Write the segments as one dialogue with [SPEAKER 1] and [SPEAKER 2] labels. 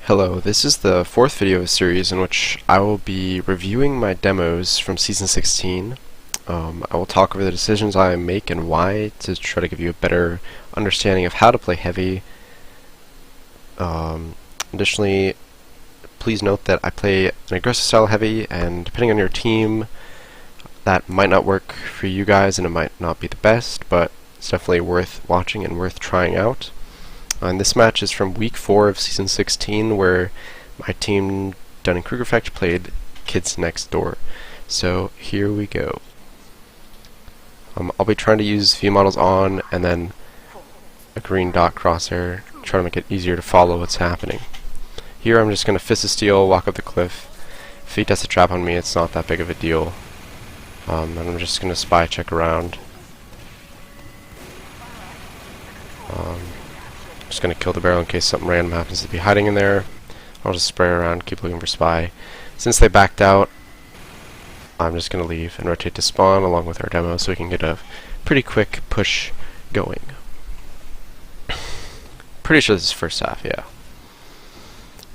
[SPEAKER 1] Hello, this is the fourth video of a series in which I will be reviewing my demos from Season 16. I will talk over the decisions I make and why to try to give you a better understanding of how to play heavy. Additionally, please note that I play an aggressive style heavy, and depending on your team, that might not work for you guys and it might not be the best, but it's definitely worth watching and worth trying out. And this match is from week 4 of Season 16, where my team, Dunning-Kruger Effect, played Kids Next Door. So here we go. I'll be trying to use V models on and then a green dot crosshair, try to make it easier to follow what's happening. Here I'm just going to fist of steel, walk up the cliff. If he does a trap on me, it's not that big of a deal. And I'm just going to spy check around. Just going to kill the barrel in case something random happens to be hiding in there. I'll just spray around, keep looking for spy. Since they backed out, I'm just going to leave and rotate to spawn along with our demo so we can get a pretty quick push going. Pretty sure this is first half, yeah.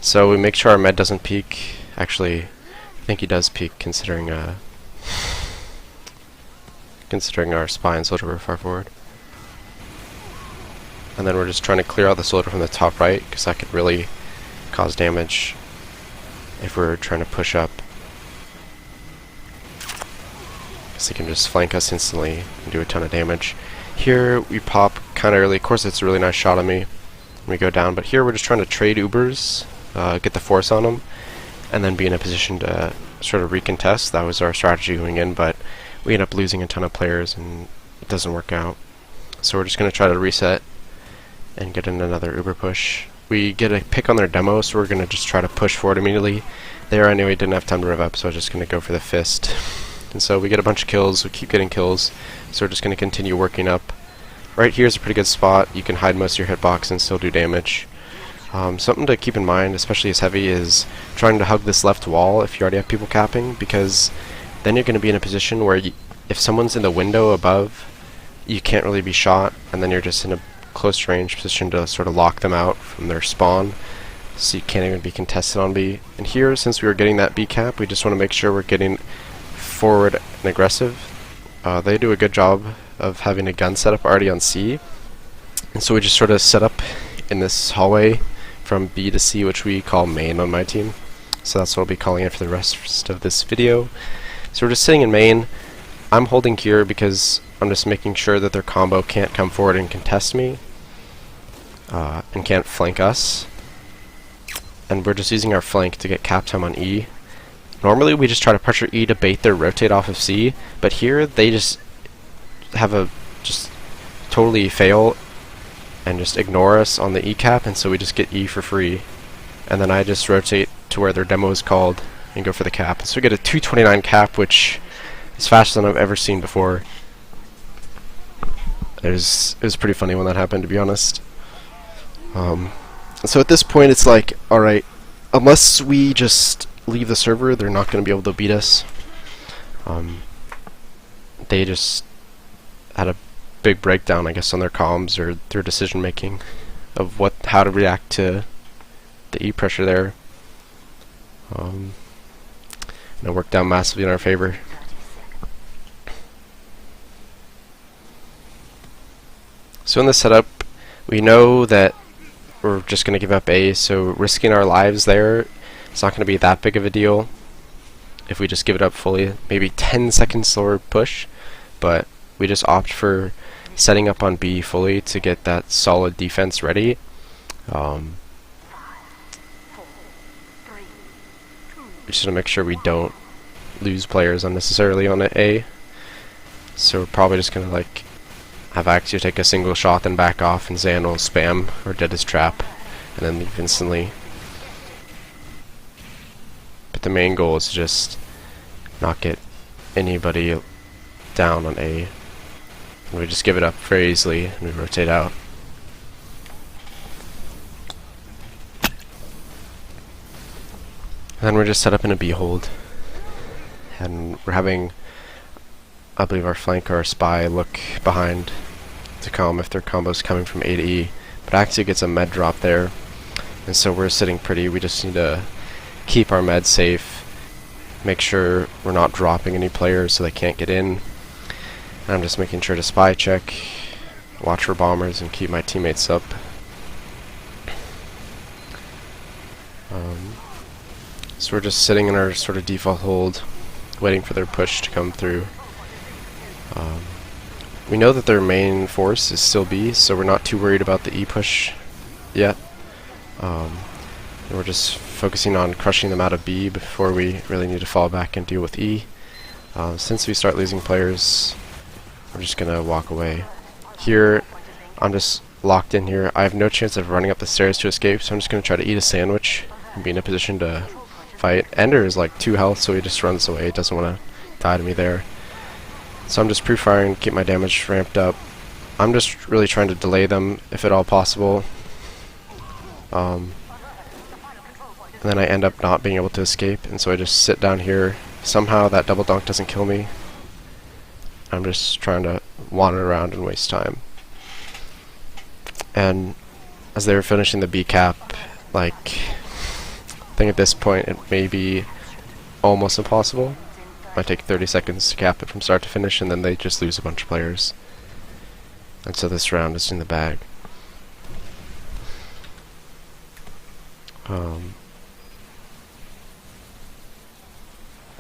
[SPEAKER 1] So we make sure our med doesn't peek. Actually, I think he does peek considering our spy and soldier were far forward. And then we're just trying to clear out the soldier from the top right, because that could really cause damage if we're trying to push up. Because he can just flank us instantly and do a ton of damage. Here we pop kind of early. Of course, it's a really nice shot on me when we go down, but here we're just trying to trade Ubers, get the force on them, and then be in a position to sort of recontest. That was our strategy going in, but we end up losing a ton of players and it doesn't work out. So we're just going to try to reset and get in another Uber push. We get a pick on their demo, so we're going to just try to push forward immediately. There I knew he didn't have time to rev up, so I was just going to go for the fist. And so we get a bunch of kills, we keep getting kills, so we're just going to continue working up. Right here is a pretty good spot. You can hide most of your hitbox and still do damage. Something to keep in mind, especially as heavy, is trying to hug this left wall if you already have people capping, because then you're going to be in a position where if someone's in the window above, you can't really be shot, and then you're just in a close range position to sort of lock them out from their spawn, so you can't even be contested on B. And here, since we were getting that B cap, we just want to make sure we're getting forward and aggressive. They do a good job of having a gun setup already on C, and so we just sort of set up in this hallway from B to C, which we call main on my team. So that's what I'll be calling it for the rest of this video. So we're just sitting in main. I'm holding here because I'm just making sure that their combo can't come forward and contest me, and can't flank us. And we're just using our flank to get cap time on E. Normally we just try to pressure E to bait their rotate off of C, but here they just have just totally fail and just ignore us on the E cap, and so we just get E for free. And then I just rotate to where their demo is called and go for the cap. So we get a 229 cap, which is faster than I've ever seen before. It was pretty funny when that happened, to be honest. So at this point it's like, alright, unless we just leave the server, they're not going to be able to beat us. They just had a big breakdown, I guess, on their comms or their decision making of how to react to the E pressure there. And it worked out massively in our favor. So in this setup, we know that we're just going to give up A, so risking our lives there, it's not going to be that big of a deal if we just give it up fully. Maybe 10 seconds slower push, but we just opt for setting up on B fully to get that solid defense ready. Just to make sure we don't lose players unnecessarily on A. So we're probably just going to have Axio take a single shot, then back off, and Zan will spam or dead his trap, and then leave instantly. But the main goal is to just not get anybody down on A. And we just give it up very easily, and we rotate out. And then we're just set up in a B hold. And we're having, I believe, our flank or our spy look behind to if their combo's coming from A to E. But Axio gets a med drop there. And so we're sitting pretty. We just need to keep our meds safe, make sure we're not dropping any players so they can't get in. And I'm just making sure to spy check, watch for bombers, and keep my teammates up. So we're just sitting in our sort of default hold, waiting for their push to come through. We know that their main force is still B, so we're not too worried about the E push yet. We're just focusing on crushing them out of B before we really need to fall back and deal with E. Since we start losing players, we're just going to walk away. Here, I'm just locked in here. I have no chance of running up the stairs to escape, so I'm just going to try to eat a sandwich and be in a position to fight. Ender is like 2 health, so he just runs away. He doesn't want to die to me there. So I'm just pre-firing, keep my damage ramped up. I'm just really trying to delay them, if at all possible. And then I end up not being able to escape, and so I just sit down here. Somehow that double dunk doesn't kill me. I'm just trying to wander around and waste time. And as they were finishing the B cap, like, I think at this point it may be almost impossible. Might take 30 seconds to cap it from start to finish, and then they just lose a bunch of players. And so this round is in the bag.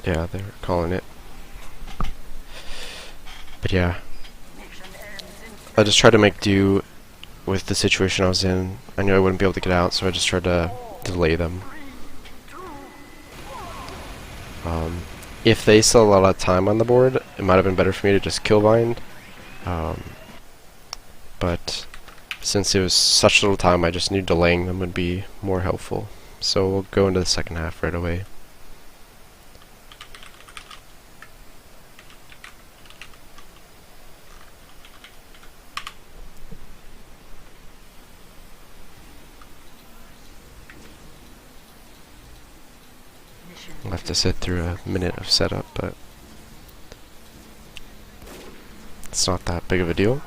[SPEAKER 1] Yeah, they're calling it. But yeah, I just tried to make do with the situation I was in. I knew I wouldn't be able to get out, so I just tried to delay them. If they still had a lot of time on the board, it might have been better for me to just kill bind. But since it was such little time, I just knew delaying them would be more helpful. So we'll go into the second half right away. I'll have to sit through a minute of setup, but it's not that big of a deal.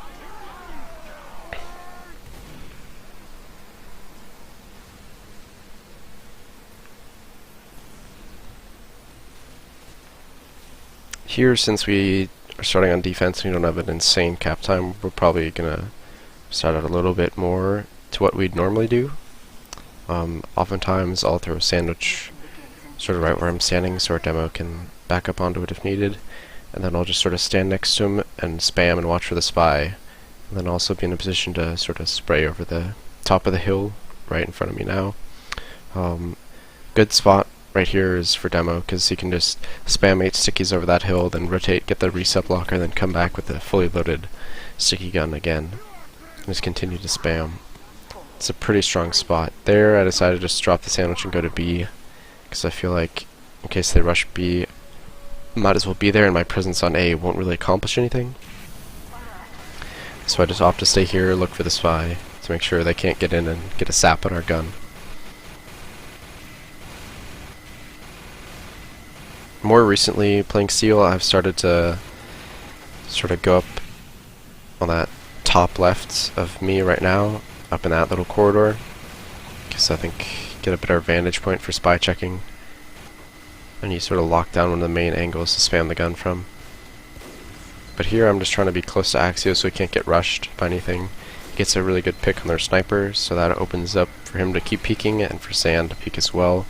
[SPEAKER 1] Here, since we are starting on defense and we don't have an insane cap time, we're probably gonna start out a little bit more to what we'd normally do. Oftentimes I'll throw a sandwich sort of right where I'm standing so our demo can back up onto it if needed, and then I'll just sort of stand next to him and spam and watch for the spy, and then also be in a position to sort of spray over the top of the hill right in front of me now. Good spot right here is for demo, because he can just spam 8 stickies over that hill, then rotate, get the reset blocker, then come back with a fully loaded sticky gun again. And just continue to spam. It's a pretty strong spot. There I decided to just drop the sandwich and go to B, because I feel like in case they rush B, might as well be there, and my presence on A won't really accomplish anything. So I just opt to stay here, look for the spy, to make sure they can't get in and get a sap on our gun. More recently, playing Seal, I've started to sort of go up on that top left of me right now, up in that little corridor, because I think get a better vantage point for spy checking, and you sort of lock down one of the main angles to spam the gun from. But here I'm just trying to be close to Axio so he can't get rushed by anything. He gets a really good pick on their sniper, so that opens up for him to keep peeking and for Sand to peek as well.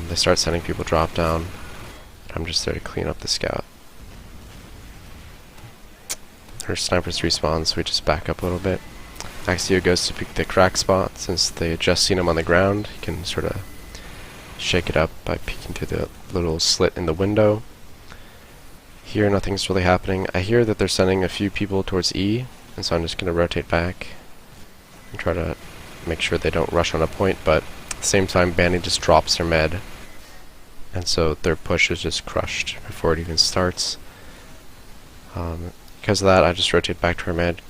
[SPEAKER 1] They start sending people drop down. I'm just there to clean up the scout. Her sniper's respawn, so we just back up a little bit. Axio goes to pick the crack spot. Since they had just seen him on the ground, he can sort of shake it up by peeking through the little slit in the window. Here nothing's really happening. I hear that they're sending a few people towards E, and so I'm just going to rotate back and try to make sure they don't rush on a point, but at the same time Banny just drops their med, and so their push is just crushed before it even starts. Because of that, I just rotate back to our med.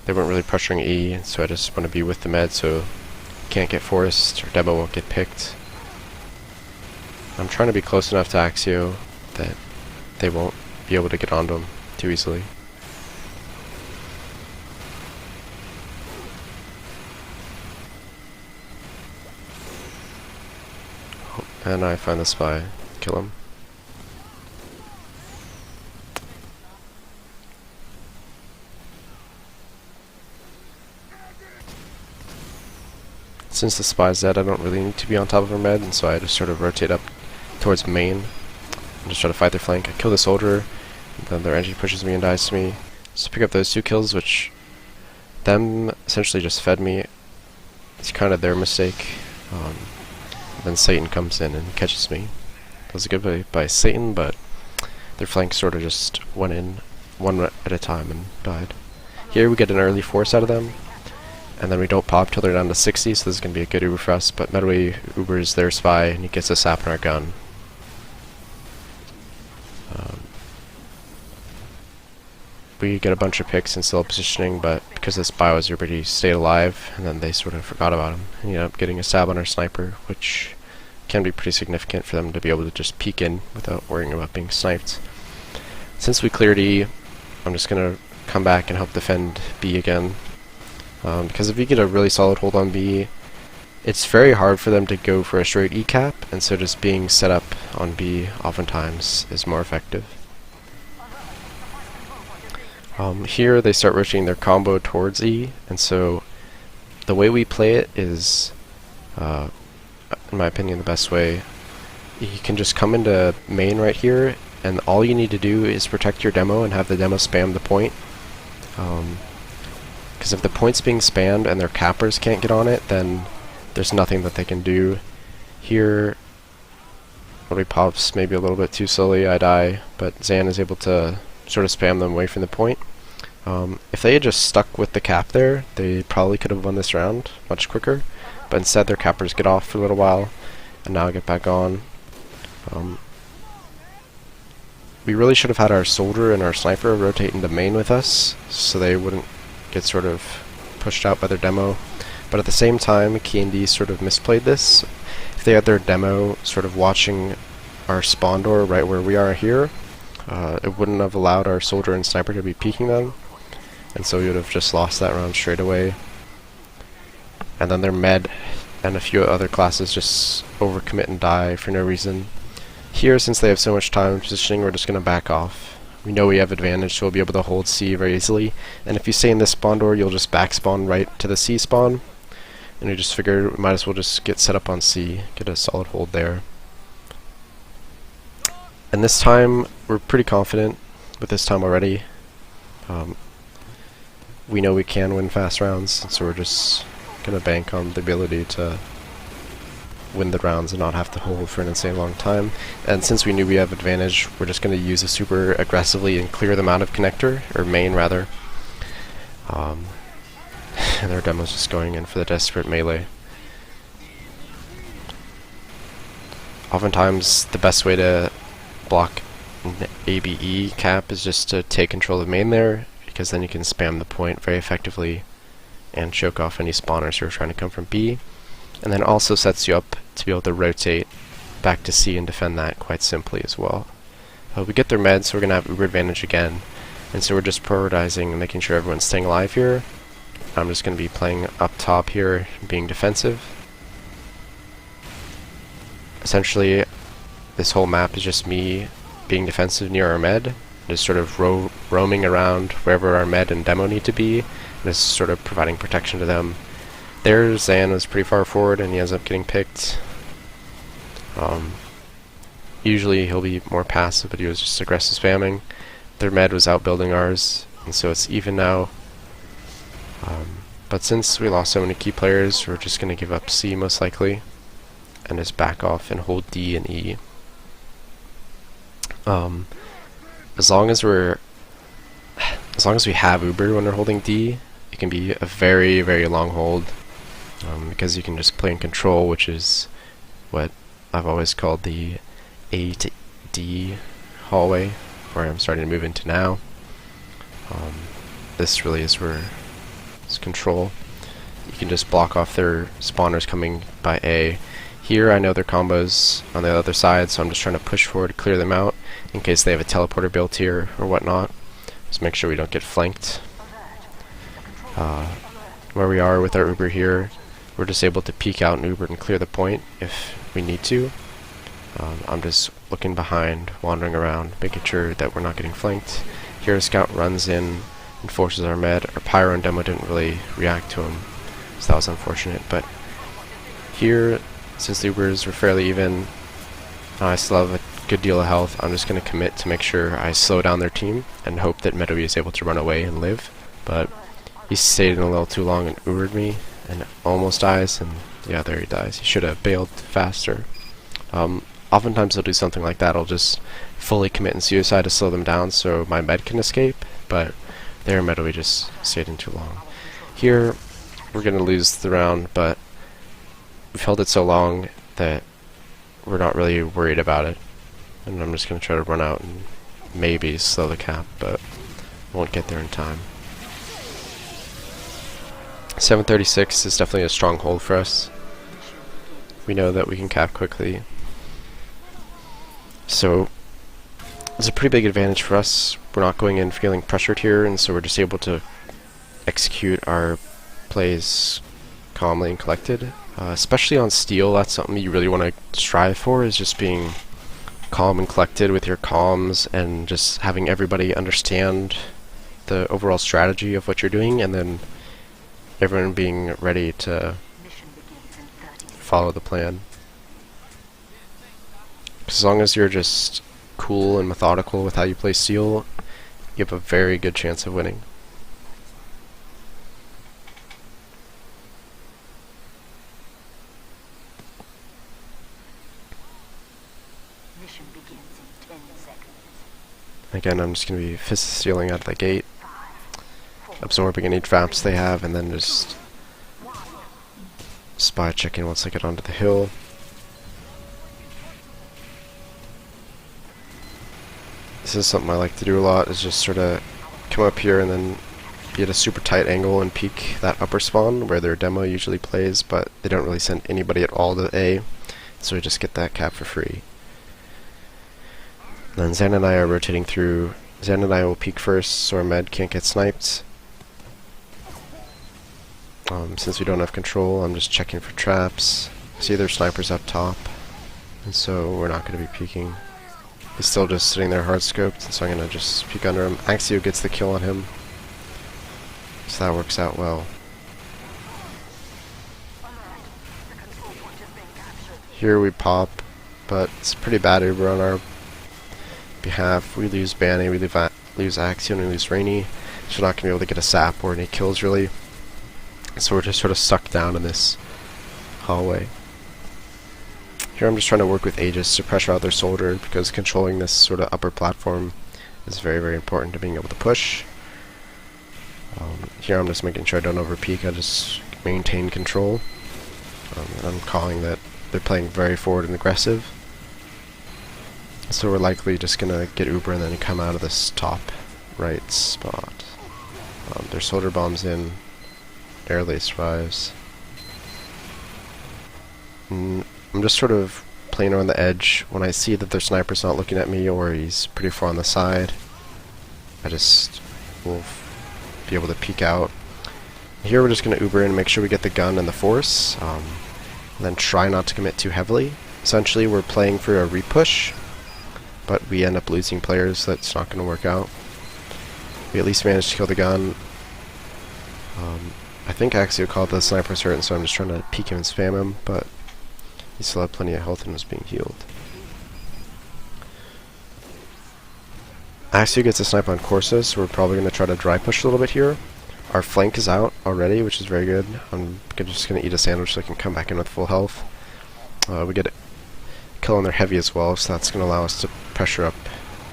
[SPEAKER 1] They weren't really pressuring E, so I just want to be with the med so can't get forced or demo won't get picked. I'm trying to be close enough to Axio that they won't be able to get onto him too easily. and I find the spy, kill him. Since the spy's dead, I don't really need to be on top of her med, and so I just sort of rotate up towards main and just try to fight their flank. I kill the soldier, and then their engine pushes me and dies to me. So pick up those 2 kills, which them essentially just fed me. It's kind of their mistake. Then Satan comes in and catches me. That was a good play by Satan, but their flank sort of just went in one at a time and died. Here we get an early force out of them, and then we don't pop till they're down to 60, so this is going to be a good Uber for us, but Medway Ubers their spy, and he gets a sap in our gun. We get a bunch of picks and still positioning, but because the spy was Ubered, he stayed alive, and then they sort of forgot about him. And he ended up getting a stab on our sniper, which can be pretty significant for them to be able to just peek in without worrying about being sniped. Since we cleared E, I'm just going to come back and help defend B again. Because if you get a really solid hold on B, it's very hard for them to go for a straight E cap, and so just being set up on B oftentimes is more effective. Here they start rotating their combo towards E, and so the way we play it is, in my opinion, the best way. You can just come into main right here, and all you need to do is protect your demo and have the demo spam the point. Because if the point's being spammed and their cappers can't get on it, then there's nothing that they can do. Here, Medway pops maybe a little bit too slowly, I die, but Zan is able to sort of spam them away from the point. If they had just stuck with the cap there, they probably could have won this round much quicker, but instead their cappers get off for a little while, and now get back on. We really should have had our soldier and our sniper rotate into main with us, so they wouldn't get sort of pushed out by their demo. But at the same time, KND sort of misplayed this. If they had their demo sort of watching our spawn door right where we are here, it wouldn't have allowed our soldier and sniper to be peeking them, and so we would have just lost that round straight away. And then their med and a few other classes just overcommit and die for no reason. Here, since they have so much time in positioning, we're just going to back off. We know we have advantage, so we'll be able to hold C very easily, and if you stay in this spawn door, you'll just back spawn right to the C spawn, and we just figured we might as well just get set up on C, get a solid hold there. And this time, we're pretty confident with this time already. We know we can win fast rounds, so we're just going to bank on the ability to win the rounds and not have to hold for an insane long time. And since we knew we have advantage, we're just going to use a super aggressively and clear them out of connector, or main rather. And their demo's just going in for the desperate melee. Oftentimes, the best way to block an ABE cap is just to take control of main there, because then you can spam the point very effectively and choke off any spawners who are trying to come from B, and then also sets you up to be able to rotate back to C and defend that quite simply as well. We get their meds, so we're going to have Uber advantage again, and so we're just prioritizing and making sure everyone's staying alive here. I'm just going to be playing up top here, being defensive. Essentially, this whole map is just me being defensive near our med, just sort of roaming around wherever our med and demo need to be, and just sort of providing protection to them. There, Zan was pretty far forward, and he ends up getting picked. Usually he'll be more passive, but he was just aggressive spamming. Their med was outbuilding ours, and so it's even now. But since we lost so many key players, we're just going to give up C most likely, and just back off and hold D and E. As long as we have Uber when we're holding D, it can be a very, very long hold, because you can just play in control, which is what I've always called the A to D hallway, where I'm starting to move into now. This really is where it's control. You can just block off their spawners coming by A. Here I know their combos on the other side, so I'm just trying to push forward to clear them out in case they have a teleporter built here or whatnot. Just make sure we don't get flanked. Where we are with our Uber here, we're just able to peek out and Uber and clear the point if we need to. I'm just looking behind, wandering around, making sure that we're not getting flanked. Here a scout runs in and forces our med. Our pyro and demo didn't really react to him, so that was unfortunate. But here, since the Ubers were fairly even, I still have a good deal of health. I'm just going to commit to make sure I slow down their team and hope that Medowi is able to run away and live. But he stayed in a little too long and Ubered me and almost dies, and yeah, there he dies. He should have bailed faster. Oftentimes I'll do something like that. I'll just fully commit in suicide to slow them down so my med can escape, but there Medowi just stayed in too long. Here, we're going to lose the round, but we've held it so long that we're not really worried about it. And I'm just going to try to run out and maybe slow the cap, but won't get there in time. 736 is definitely a strong hold for us. We know that we can cap quickly. So it's a pretty big advantage for us. We're not going in feeling pressured here, and so we're just able to execute our plays calmly and collected. Especially on steel, that's something you really want to strive for, is just being calm and collected with your comms and just having everybody understand the overall strategy of what you're doing, and then everyone being ready to follow the plan. As long as you're just cool and methodical with how you play steel, you have a very good chance of winning.
[SPEAKER 2] Mission begins in 10 seconds.
[SPEAKER 1] Again, I'm just going to be fist stealing out of the gate, absorbing any traps they have, and then just spy checking once I get onto the hill. This is something I like to do a lot, is just sort of come up here and then be at a super tight angle and peek that upper spawn where their demo usually plays, but they don't really send anybody at all to A, so we just get that cap for free. And then Zen and I are rotating through. Zen and I will peek first so our med can't get sniped. Since we don't have control, I'm just checking for traps. See, there's snipers up top, and so we're not going to be peeking. He's still just sitting there hard scoped, so I'm going to just peek under him. Axio gets the kill on him, so that works out well. Here we pop, but it's pretty bad Uber on our behalf. We lose Banny, we lose Axio, and we lose Rainy, so we're not going to be able to get a sap or any kills really. So we're just sort of stuck down in this hallway. Here I'm just trying to work with Aegis to pressure out their soldier, because controlling this sort of upper platform is very, very important to being able to push. Here I'm just making sure I don't overpeak, I just maintain control. And I'm calling that they're playing very forward and aggressive. So we're likely just going to get Uber and then come out of this top right spot. Their soldier bombs in, barely survives. I'm just sort of playing around the edge. When I see that their sniper's not looking at me or he's pretty far on the side, I just will be able to peek out. Here we're just going to Uber in and make sure we get the gun and the force, and then try not to commit too heavily. Essentially we're playing for a repush, but we end up losing players, so that's not going to work out. We at least managed to kill the gun. I think Axio called the sniper's hurt, and so I'm just trying to peek him and spam him, but he still had plenty of health and was being healed. Axio gets a snipe on Corsa, so we're probably going to try to dry push a little bit here. Our flank is out already, which is very good. I'm just going to eat a sandwich so I can come back in with full health. We get a kill on their heavy as well, so that's going to allow us to pressure up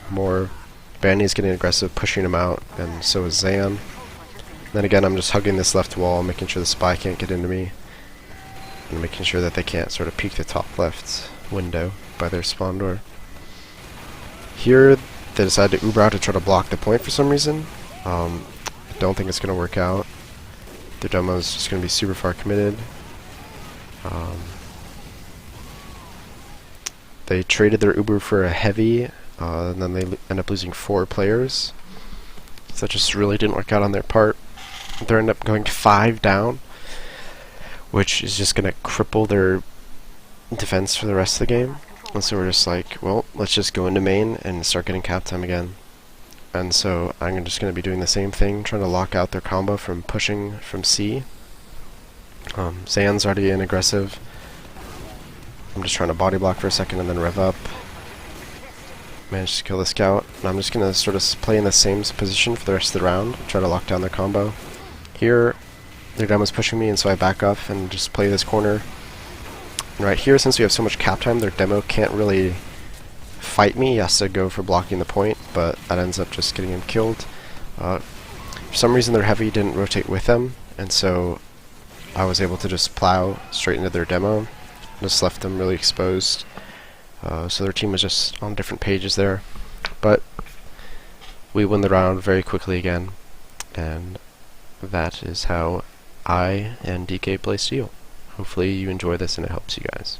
[SPEAKER 1] more. Bandy's getting aggressive, pushing him out, and so is Zan. Then again, I'm just hugging this left wall, making sure the spy can't get into me, and making sure that they can't sort of peek the top left window by their spawn door. Here, they decide to Uber out to try to block the point for some reason. I don't think it's going to work out. Their demo is just going to be super far committed. They traded their Uber for a heavy, and then they end up losing 4 players. So that just really didn't work out on their part. They end up going 5 down, which is just going to cripple their defense for the rest of the game. And so we're just like, well, let's just go into main and start getting cap time again. And so I'm just going to be doing the same thing, trying to lock out their combo from pushing from C. Zan's already in aggressive. I'm just trying to body block for a second and then rev up. Managed to kill the scout. And I'm just going to sort of play in the same position for the rest of the round, try to lock down their combo. Here, their demo's pushing me, and so I back up and just play this corner. And right here, since we have so much cap time, their demo can't really fight me. He has to go for blocking the point, but that ends up just getting him killed. For some reason, their heavy didn't rotate with them, and so I was able to just plow straight into their demo. Just left them really exposed. So their team was just on different pages there. But we win the round very quickly again, and that is how I and DK play Steel. Hopefully you enjoy this and it helps you guys.